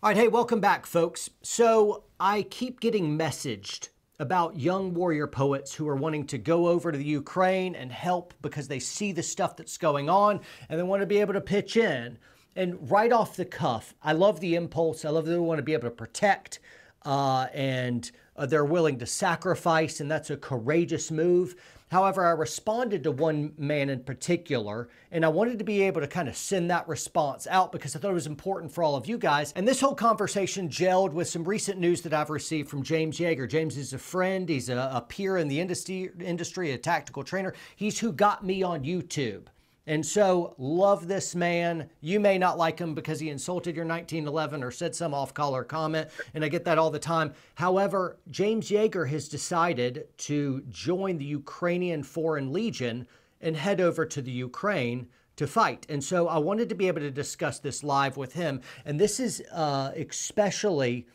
All right, hey, welcome back, folks. So I keep getting messaged about young warrior poets who are wanting to go over to the Ukraine and help because they see the stuff that's going on and they want to be able to pitch in. And right off the cuff, I love the impulse. I love that they want to be able to protect and they're willing to sacrifice, and that's a courageous move. However, I responded to one man in particular, and I wanted to be able to kind of send that response out because I thought it was important for all of you guys. And this whole conversation gelled with some recent news that I've received from James Yeager. James is a friend. He's a peer in the industry, a tactical trainer. He's who got me on YouTube. And so, love this man. You may not like him because he insulted your 1911 or said some off-color comment, and I get that all the time. However, James Yeager has decided to join the Ukrainian Foreign Legion and head over to the Ukraine to fight. And so I wanted to be able to discuss this live with him. And this is especially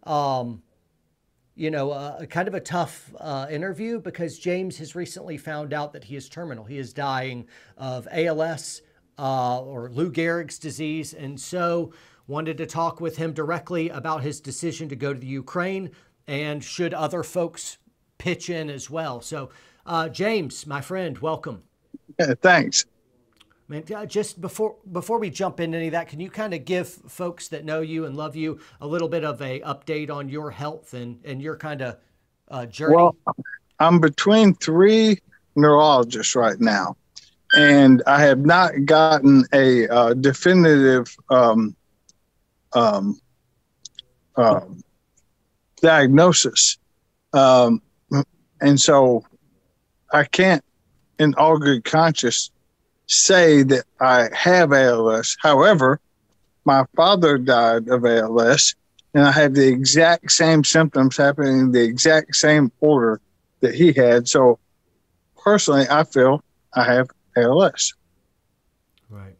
kind of a tough interview because James has recently found out that he is terminal. He is dying of ALS or Lou Gehrig's disease. And so wanted to talk with him directly about his decision to go to the Ukraine and should other folks pitch in as well. So James, my friend, welcome. Yeah, thanks. Man, just before we jump into any of that, can you kind of give folks that know you and love you a little bit of a update on your health and your kind of journey? Well, I'm between 3 neurologists right now, and I have not gotten a definitive diagnosis. And so I can't, in all good conscience, say that I have ALS. However, my father died of ALS, and I have the exact same symptoms happening in the exact same order that he had. So personally, I feel I have ALS. Right.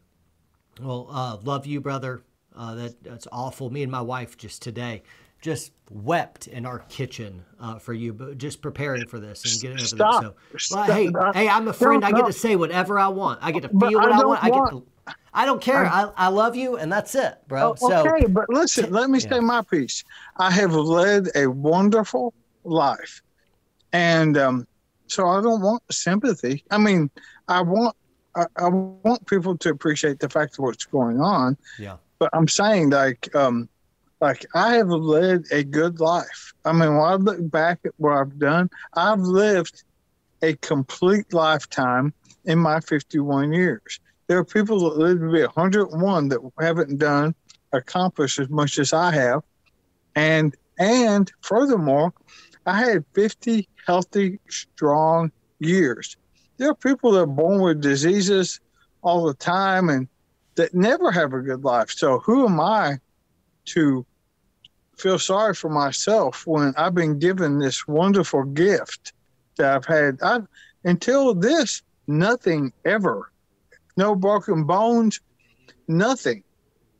Well, love you, brother. That's awful. Me and my wife just today just wept in our kitchen for you, but just preparing for this and getting everything. So, well, hey, I'm a friend. I get to say whatever I want. I get to feel what I want. I don't care. I love you, and that's it, bro. Okay, but listen, let me say my piece. I have led a wonderful life, and so I don't want sympathy. I mean, I want people to appreciate the fact of what's going on. Yeah. But I'm saying like I have led a good life. I mean, when I look back at what I've done, I've lived a complete lifetime in my 51 years. There are people that live to be 101 that haven't accomplished as much as I have. And furthermore, I had 50 healthy, strong years. There are people that are born with diseases all the time and that never have a good life. So who am I to feel sorry for myself when I've been given this wonderful gift that I've had? Until this, nothing ever. No broken bones, nothing.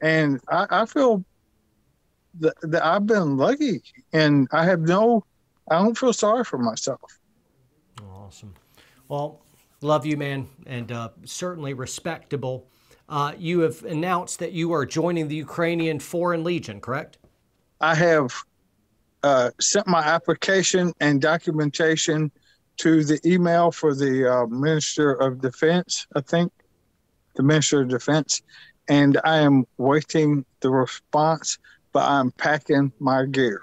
And I feel that I've been lucky, and I don't feel sorry for myself. Awesome. Well, love you, man, and certainly respectable. You have announced that you are joining the Ukrainian Foreign Legion, correct? I have sent my application and documentation to the email for the Minister of Defense, I think, the Minister of Defense, and I am waiting the response, but I'm packing my gear.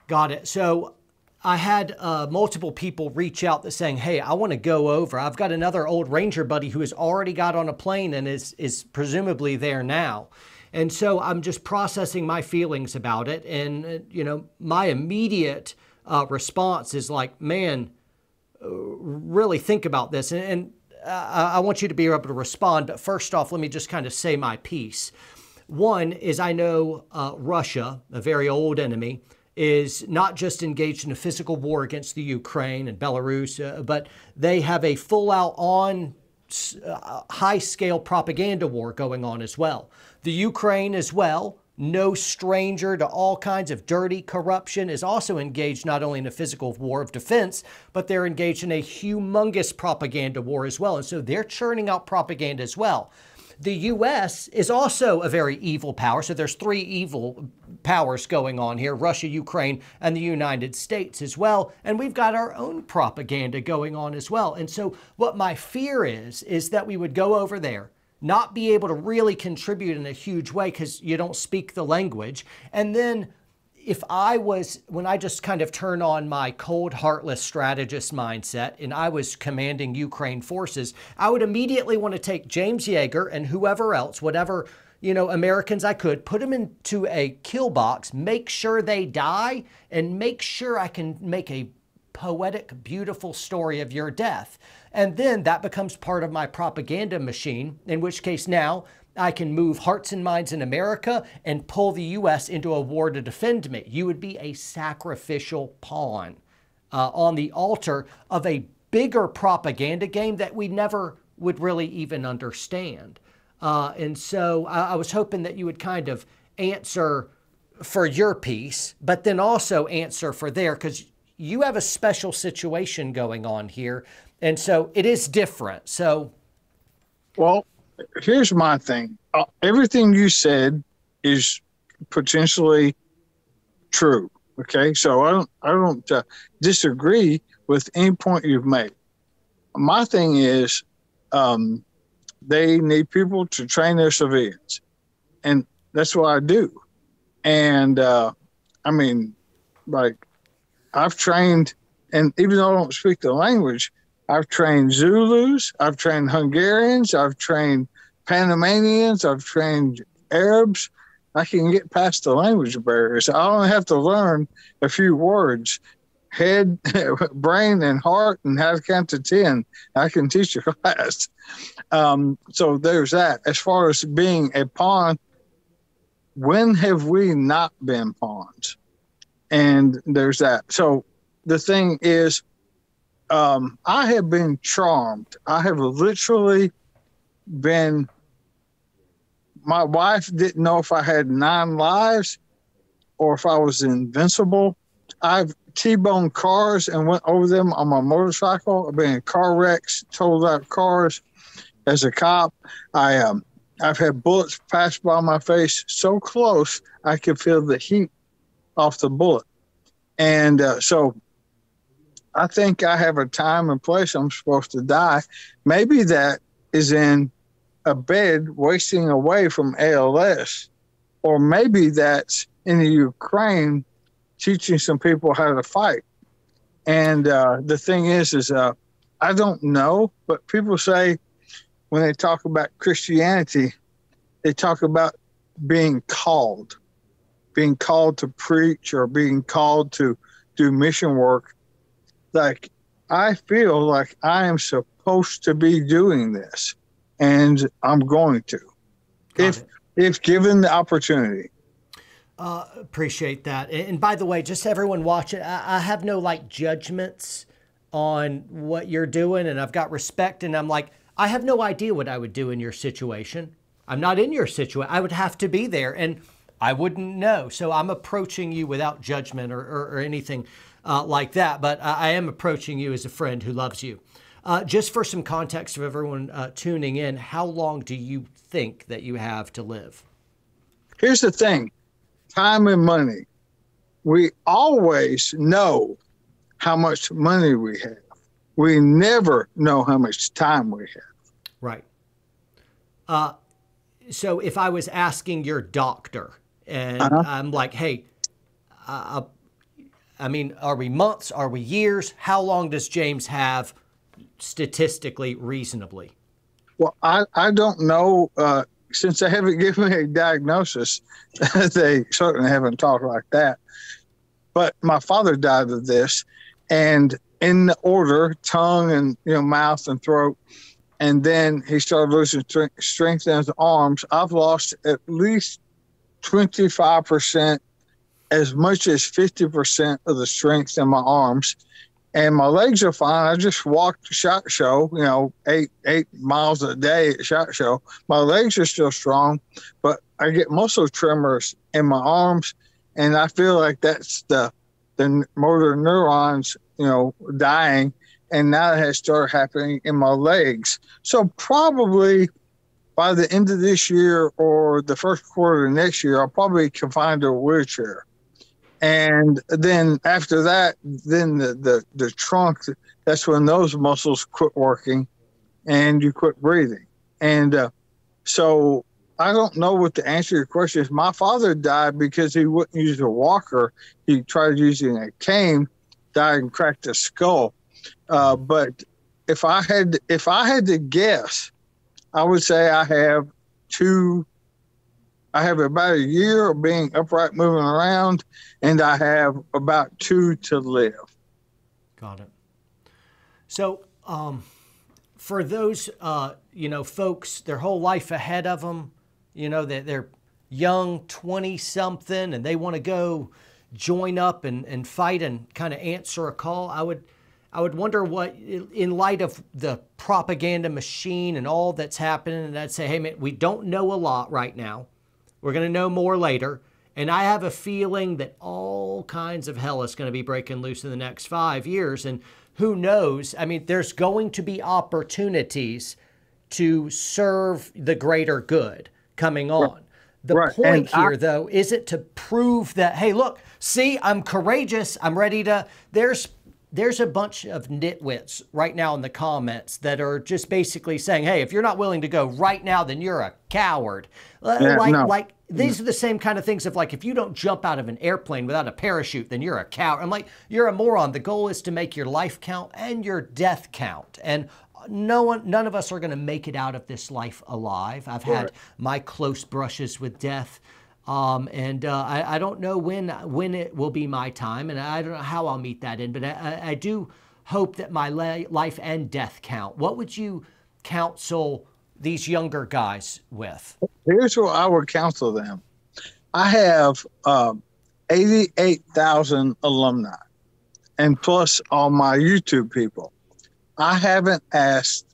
Got it. So I had multiple people reach out that saying, hey, I want to go over. I've got another old Ranger buddy who has already got on a plane and is presumably there now. And so I'm just processing my feelings about it. And, my immediate response is like, man, really think about this. And I want you to be able to respond. But first off, let me just kind of say my piece. One is I know Russia, a very old enemy, is not just engaged in a physical war against the Ukraine and Belarus, but they have a full-out high-scale propaganda war going on as well. The Ukraine as well, no stranger to all kinds of dirty corruption, is also engaged not only in a physical war of defense, but they're engaged in a humongous propaganda war as well. And so they're churning out propaganda as well. the U.S. is also a very evil power. So there's three evil powers going on here: Russia, Ukraine, and the United States as well. And we've got our own propaganda going on as well. And so what my fear is that we would go over there, not be able to really contribute in a huge way because you don't speak the language. And then when I just kind of turn on my cold, heartless strategist mindset and I was commanding Ukraine forces, I would immediately want to take James Yeager and whoever else, whatever, Americans I could, put them into a kill box, make sure they die, and make sure I can make a poetic, beautiful story of your death. And then that becomes part of my propaganda machine, in which case now I can move hearts and minds in America and pull the U.S. into a war to defend me. You would be a sacrificial pawn on the altar of a bigger propaganda game that we never would really even understand. And so I was hoping that you would kind of answer for your piece, but then also answer for there, because you have a special situation going on here. And so it is different. So, well, here's my thing. Everything you said is potentially true. Okay, so I don't disagree with any point you've made. My thing is, they need people to train their civilians, and that's what I do. And I've trained, and even though I don't speak the language, I've trained Zulus, I've trained Hungarians, I've trained Panamanians, I've trained Arabs. I can get past the language barriers. I only have to learn a few words: head, brain, and heart, and how to count to 10. I can teach a class. So there's that. As far as being a pawn, when have we not been pawns? And there's that. So the thing is, I have been charmed. I have literally been, my wife didn't know if I had 9 lives or if I was invincible. I've T-boned cars and went over them on my motorcycle. I've been in car wrecks, totaled out cars as a cop. I've had bullets pass by my face so close I could feel the heat off the bullet. And so I think I have a time and place I'm supposed to die. Maybe that is in a bed wasting away from ALS, or maybe that's in the Ukraine teaching some people how to fight. And the thing is I don't know, but people say when they talk about Christianity, they talk about being called to preach or being called to do mission work. Like, I feel like I am supposed to be doing this, and I'm going to, if given the opportunity. Appreciate that. And by the way, just everyone watching, I have no judgments on what you're doing, and I've got respect, and I'm like, I have no idea what I would do in your situation. I'm not in your situation. I would have to be there, and I wouldn't know. So I'm approaching you without judgment or anything like that, but I am approaching you as a friend who loves you. Just for some context of everyone tuning in, how long do you think that you have to live? Here's the thing. Time and money. We always know how much money we have. We never know how much time we have. Right. So if I was asking your doctor and I'm like, hey, are we months? Are we years? How long does James have statistically reasonably? Well, I don't know. Since they haven't given me a diagnosis, they certainly haven't talked like that. But my father died of this, and in the order, tongue and mouth and throat, and then he started losing strength in his arms. I've lost at least 25%, as much as 50% of the strength in my arms. And my legs are fine. I just walked SHOT Show, 8 miles a day at SHOT Show. My legs are still strong, but I get muscle tremors in my arms, and I feel like that's the motor neurons, dying, and now it has started happening in my legs. So probably by the end of this year or the first quarter of next year, I'll probably confined to a wheelchair. And then after that, then the trunk, that's when those muscles quit working and you quit breathing. And so I don't know what the answer to your question is. My father died because he wouldn't use a walker. He tried using a cane, died and cracked his skull. But if I had to guess, I would say I have about a year of being upright, moving around, and I have about 2 to live. Got it. So, for those, folks, their whole life ahead of them, they're young, 20-something, and they want to go join up and fight and kind of answer a call. I would wonder what, in light of the propaganda machine and all that's happening, and I'd say, hey, man, we don't know a lot right now. We're going to know more later. And I have a feeling that all kinds of hell is going to be breaking loose in the next 5 years. And who knows? I mean, there's going to be opportunities to serve the greater good coming on. The point here, though, isn't to prove that, hey, look, see, I'm courageous. I'm ready to. There's a bunch of nitwits right now in the comments that are just basically saying, hey, if you're not willing to go right now, then you're a coward. These are the same kind of things of like, if you don't jump out of an airplane without a parachute, then you're a coward. I'm like, you're a moron. The goal is to make your life count and your death count. And none of us are going to make it out of this life alive. I've had my close brushes with death. I don't know when it will be my time, and I don't know how I'll meet that end, but I do hope that my life and death count. What would you counsel these younger guys with? Here's what I would counsel them. I have 88,000 alumni, and plus all my YouTube people. I haven't asked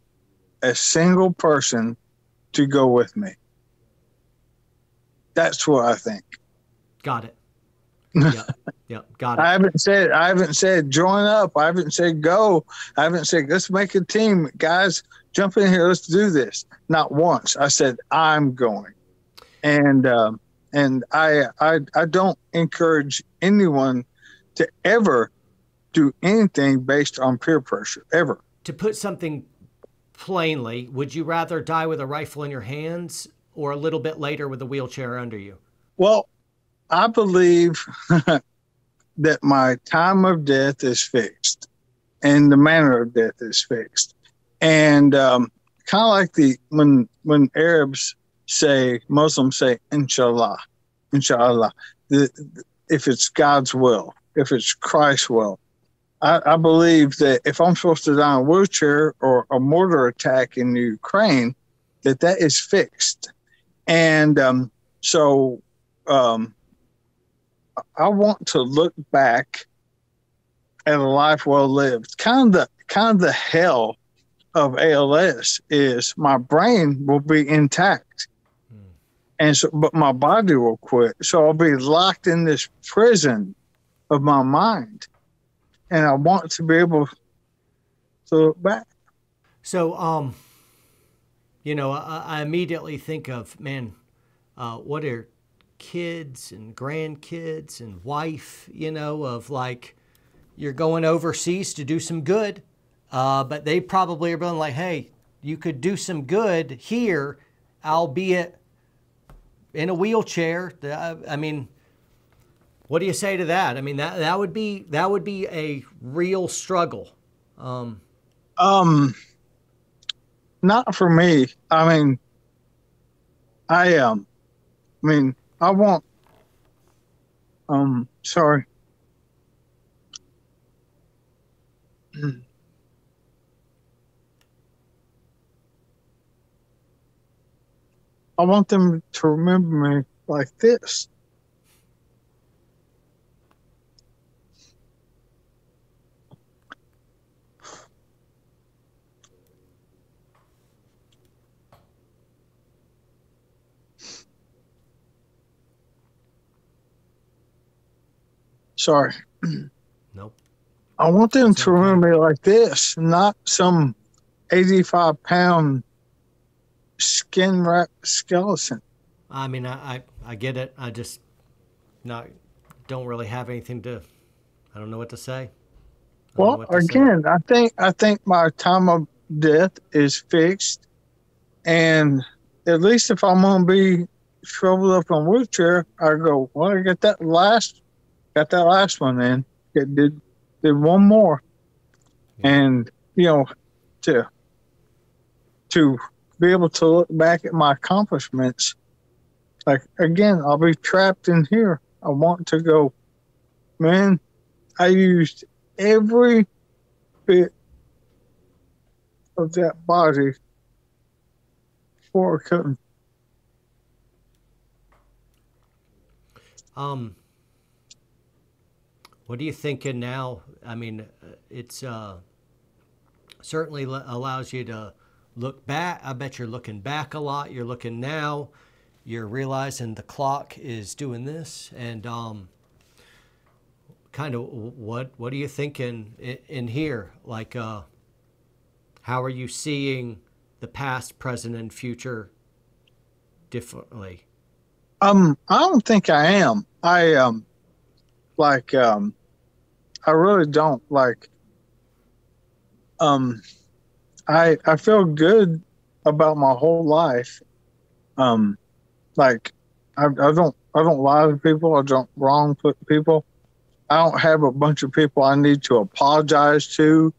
a single person to go with me. That's what I think. Got it. Yep, got it. I haven't said join up. I haven't said go. I haven't said let's make a team, guys. Jump in here. Let's do this. Not once. I said I'm going, and I don't encourage anyone to ever do anything based on peer pressure ever. To put something plainly, would you rather die with a rifle in your hands or a little bit later with a wheelchair under you? Well, I believe that my time of death is fixed and the manner of death is fixed. And kind of like when Arabs say, Muslims say, inshallah, if it's God's will, if it's Christ's will. I believe that if I'm supposed to die in a wheelchair or a mortar attack in Ukraine, that is fixed. And so I want to look back at a life well lived. Kind of the hell of ALS is my brain will be intact, and so but my body will quit. So I'll be locked in this prison of my mind, and I want to be able to look back. So I immediately think of, man, what are kids and grandkids and wife, of like, you're going overseas to do some good, but they probably are being like, hey, you could do some good here, albeit in a wheelchair. I mean, what do you say to that? I mean, that would be a real struggle. Not for me. I mean, I want, sorry. I want them to remember me like this. Sorry. Nope. I want them to remember me like this, not some 85-pound skin wrap skeleton. I mean, I get it. I just not don't really have anything to. I don't know what to say. I don't know Well, what to say. again, I think my time of death is fixed, and at least if I'm gonna be shriveled up in a wheelchair, I go, well, I got that last one in. It did one more, and you know, to to be able to look back at my accomplishments, like again, I'll be trapped in here. I want to go, man. I used every bit of that body for a cutting. What are you thinking now? I mean, it's certainly allows you to look back. I bet you're looking back a lot. You're looking now. You're realizing the clock is doing this, and kind of what are you thinking in here? Like, how are you seeing the past, present, and future differently? I don't think I am. I really don't like. I feel good about my whole life. Like I don't lie to people. I don't wrong people. I don't have a bunch of people I need to apologize to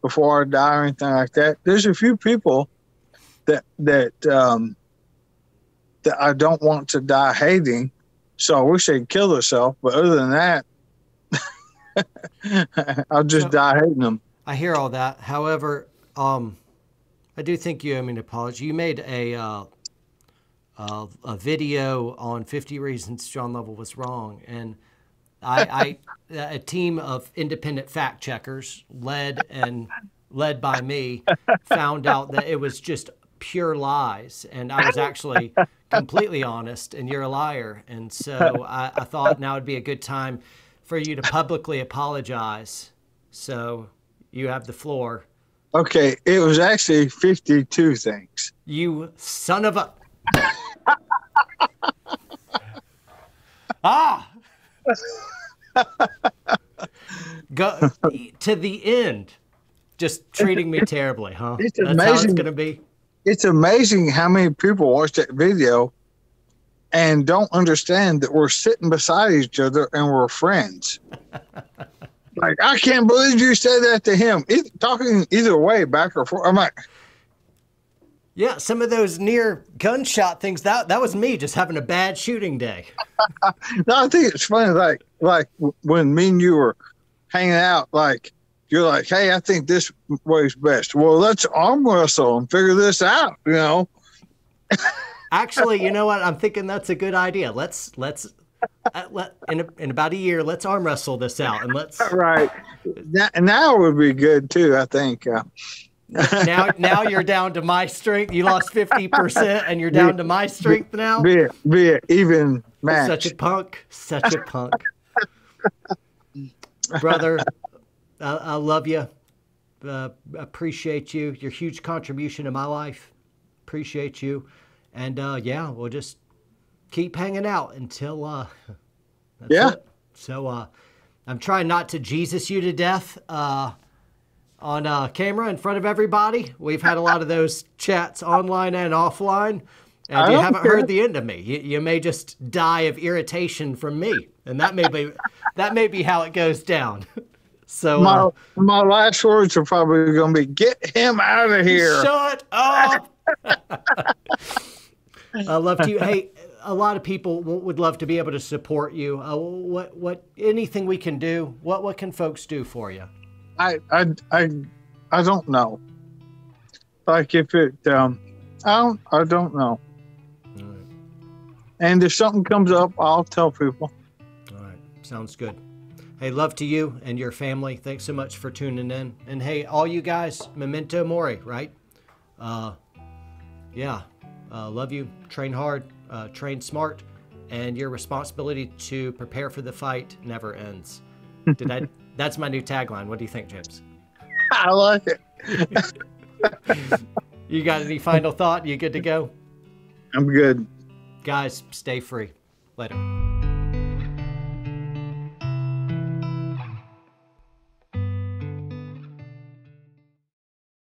before I die or anything like that. There's a few people that I don't want to die hating, so I wish they'd kill themselves. But other than that, I'll just die hating them. I hear all that. However, I do think you owe me an apology. You made a video on 50 Reasons John Lovell Was Wrong, and a team of independent fact checkers led by me found out that it was just pure lies, and I was actually completely honest, and you're a liar. And so I thought now would be a good time for you to publicly apologize. So you have the floor. Okay, it was actually 52 things. You son of a... Ah! Go to the end. Just treating me terribly, huh? It's That's amazing. how it's going to be. It's amazing how many people watch that video and don't understand that we're sitting beside each other and we're friends. Like, I can't believe you said that to him. Talking either way, back or forth. I'm like, yeah, some of those near gunshot things, that was me just having a bad shooting day. no, I think it's funny. Like when me and you were hanging out, like, you're like, hey, I think this way's best. Well, let's arm wrestle and figure this out, you know? Actually, you know what? I'm thinking that's a good idea. Let's in about a year, let's arm wrestle this out, and let's. Right. Now would be good too, I think. Now you're down to my strength. You lost 50%, and you're down to my strength now. Be it even match. Such a punk. Such a punk. Brother, I love you. Appreciate you. Your huge contribution to my life. Appreciate you. And yeah, we'll just keep hanging out until that's it. So I'm trying not to Jesus you to death on camera in front of everybody. We've had a lot of those chats online and offline, and you haven't heard the end of me. You may just die of irritation from me, and that may be how it goes down. So my last words are probably going to be, get him out of here. Shut up. I love you. Hey, a lot of people would love to be able to support you. What anything we can do? What can folks do for you? I don't know. Like if it, I don't know. All right. And if something comes up, I'll tell people. All right. Sounds good. Hey, love to you and your family. Thanks so much for tuning in. And hey, all you guys, memento mori, right? Yeah. Love you. Train hard. Train smart. And your responsibility to prepare for the fight never ends. That's my new tagline. What do you think, James? I like it. You got any final thought? You good to go? I'm good. Guys, stay free. Later.